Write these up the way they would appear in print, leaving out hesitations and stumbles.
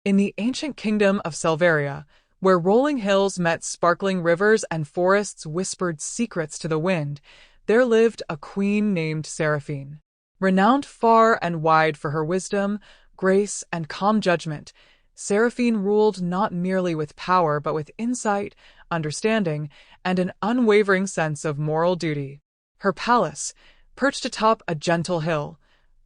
In the ancient kingdom of Selvaria, where rolling hills met sparkling rivers and forests whispered secrets to the wind, there lived a queen named Seraphine. Renowned far and wide for her wisdom, grace, and calm judgment, Seraphine ruled not merely with power but with insight, understanding, and an unwavering sense of moral duty. Her palace, perched atop a gentle hill,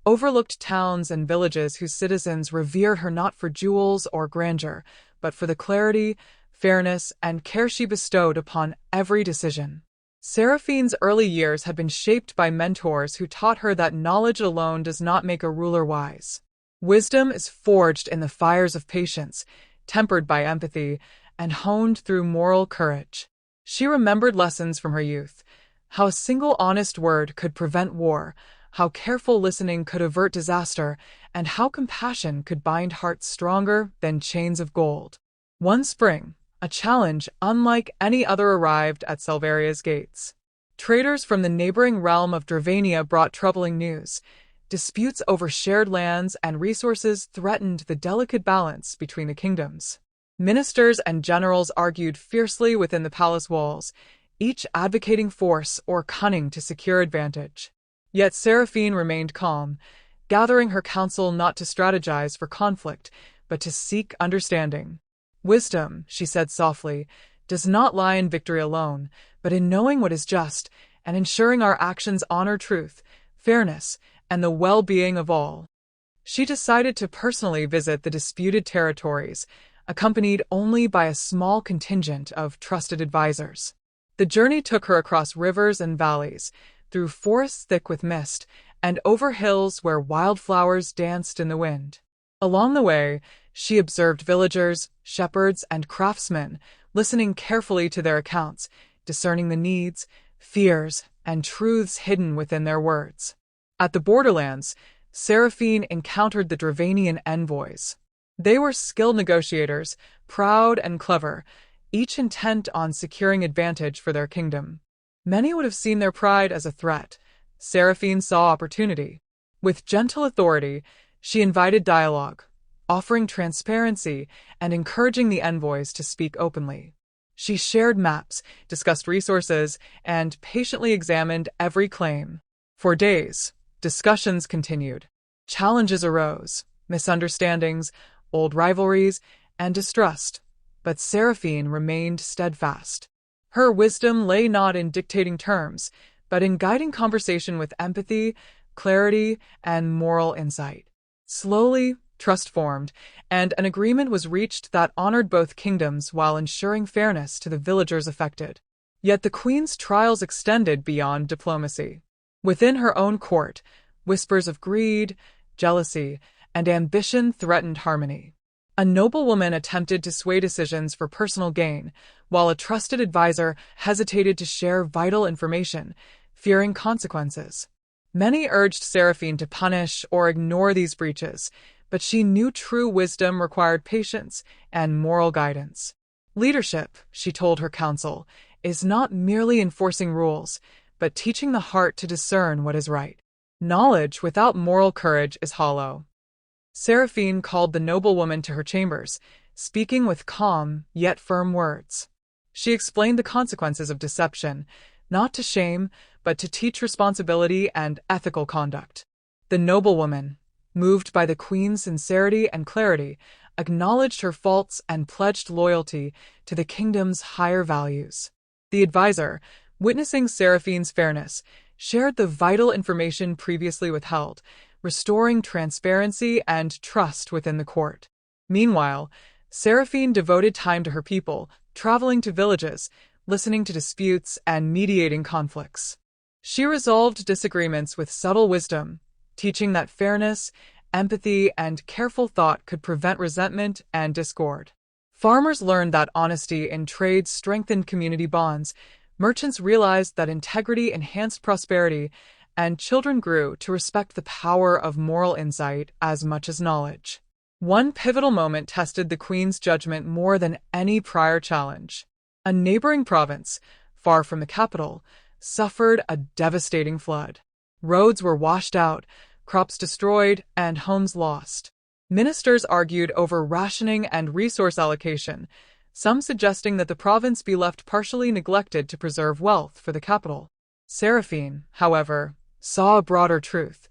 overlooked towns and villages whose citizens revered her not for jewels or grandeur, but for the clarity, fairness, and care she bestowed upon every decision. Seraphine's early years had been shaped by mentors who taught her that knowledge alone does not make a ruler wise. Wisdom is forged in the fires of patience, tempered by empathy, and honed through moral courage. She remembered lessons from her youth, how a single honest word could prevent war, how careful listening could avert disaster, and how compassion could bind hearts stronger than chains of gold. One spring, a challenge unlike any other arrived at Selvaria's gates. Traders from the neighboring realm of Dravania brought troubling news. Disputes over shared lands and resources threatened the delicate balance between the kingdoms. Ministers and generals argued fiercely within the palace walls, each advocating force or cunning to secure advantage. Yet Seraphine remained calm, gathering her counsel not to strategize for conflict, but to seek understanding. Wisdom, she said softly, does not lie in victory alone, but in knowing what is just and ensuring our actions honor truth, fairness, and the well-being of all. She decided to personally visit the disputed territories, accompanied only by a small contingent of trusted advisors. The journey took her across rivers and valleys, through forests thick with mist, and over hills where wildflowers danced in the wind. Along the way, she observed villagers, shepherds, and craftsmen, listening carefully to their accounts, discerning the needs, fears, and truths hidden within their words. At the borderlands, Seraphine encountered the Dravanian envoys. They were skilled negotiators, proud and clever, each intent on securing advantage for their kingdom. Many would have seen their pride as a threat. Seraphine saw opportunity. With gentle authority, she invited dialogue, offering transparency and encouraging the envoys to speak openly. She shared maps, discussed resources, and patiently examined every claim. For days, discussions continued. Challenges arose, misunderstandings, old rivalries, and distrust, but Seraphine remained steadfast. Her wisdom lay not in dictating terms, but in guiding conversation with empathy, clarity, and moral insight. Slowly, trust formed, and an agreement was reached that honored both kingdoms while ensuring fairness to the villagers affected. Yet the queen's trials extended beyond diplomacy. Within her own court, whispers of greed, jealousy, and ambition threatened harmony. A noblewoman attempted to sway decisions for personal gain, while a trusted advisor hesitated to share vital information, fearing consequences. Many urged Seraphine to punish or ignore these breaches, but she knew true wisdom required patience and moral guidance. Leadership, she told her council, is not merely enforcing rules, but teaching the heart to discern what is right. Knowledge without moral courage is hollow. Seraphine called the noblewoman to her chambers, speaking with calm yet firm words. She explained the consequences of deception, not to shame, but to teach responsibility and ethical conduct. The noblewoman, moved by the queen's sincerity and clarity, acknowledged her faults and pledged loyalty to the kingdom's higher values. The advisor, witnessing Seraphine's fairness, shared the vital information previously withheld, restoring transparency and trust within the court. Meanwhile, Seraphine devoted time to her people, traveling to villages, listening to disputes, and mediating conflicts. She resolved disagreements with subtle wisdom, teaching that fairness, empathy, and careful thought could prevent resentment and discord. Farmers learned that honesty in trade strengthened community bonds, merchants realized that integrity enhanced prosperity, and children grew to respect the power of moral insight as much as knowledge. One pivotal moment tested the queen's judgment more than any prior challenge. A neighboring province, far from the capital, suffered a devastating flood. Roads were washed out, crops destroyed, and homes lost. Ministers argued over rationing and resource allocation, some suggesting that the province be left partially neglected to preserve wealth for the capital. Seraphine, however, saw a broader truth.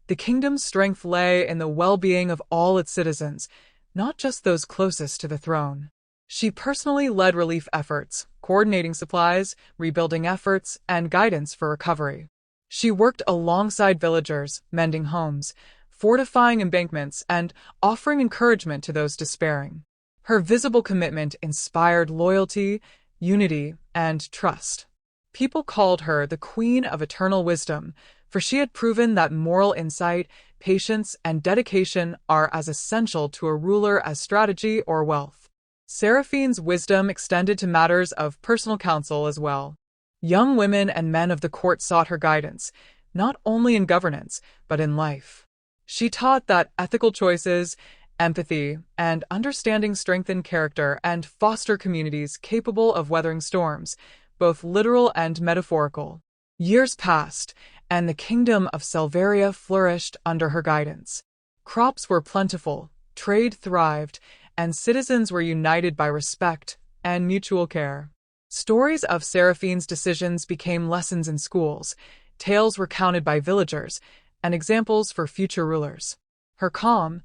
The kingdom's strength lay in the well-being of all its citizens, not just those closest to the throne. She personally led relief efforts, coordinating supplies, rebuilding efforts, and guidance for recovery. She worked alongside villagers, mending homes, fortifying embankments, and offering encouragement to those despairing. Her visible commitment inspired loyalty, unity, and trust. People called her the Queen of Eternal Wisdom, for she had proven that moral insight, patience, and dedication are as essential to a ruler as strategy or wealth. Seraphine's wisdom extended to matters of personal counsel as well. Young women and men of the court sought her guidance, not only in governance, but in life. She taught that ethical choices, empathy, and understanding strengthen character and foster communities capable of weathering storms, both literal and metaphorical. Years passed, and the kingdom of Selvaria flourished under her guidance. Crops were plentiful, trade thrived, and citizens were united by respect and mutual care. Stories of Seraphine's decisions became lessons in schools, tales recounted by villagers, and examples for future rulers. Her calm,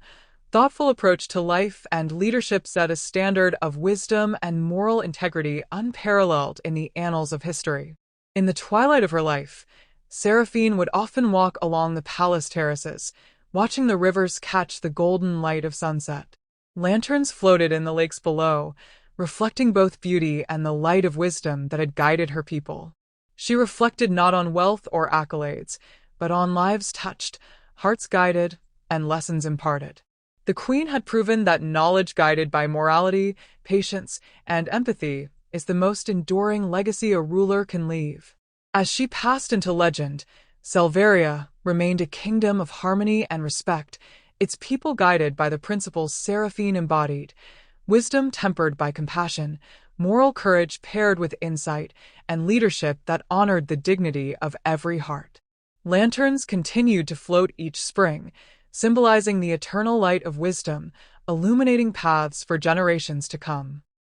thoughtful approach to life and leadership set a standard of wisdom and moral integrity unparalleled in the annals of history. In the twilight of her life, Seraphine would often walk along the palace terraces, watching the rivers catch the golden light of sunset. Lanterns floated in the lakes below, reflecting both beauty and the light of wisdom that had guided her people. She reflected not on wealth or accolades, but on lives touched, hearts guided, and lessons imparted. The queen had proven that knowledge guided by morality, patience, and empathy is the most enduring legacy a ruler can leave. As she passed into legend, Selvaria remained a kingdom of harmony and respect, its people guided by the principles Seraphine embodied: wisdom tempered by compassion, moral courage paired with insight, and leadership that honored the dignity of every heart. Lanterns continued to float each spring, symbolizing the eternal light of wisdom, illuminating paths for generations to come.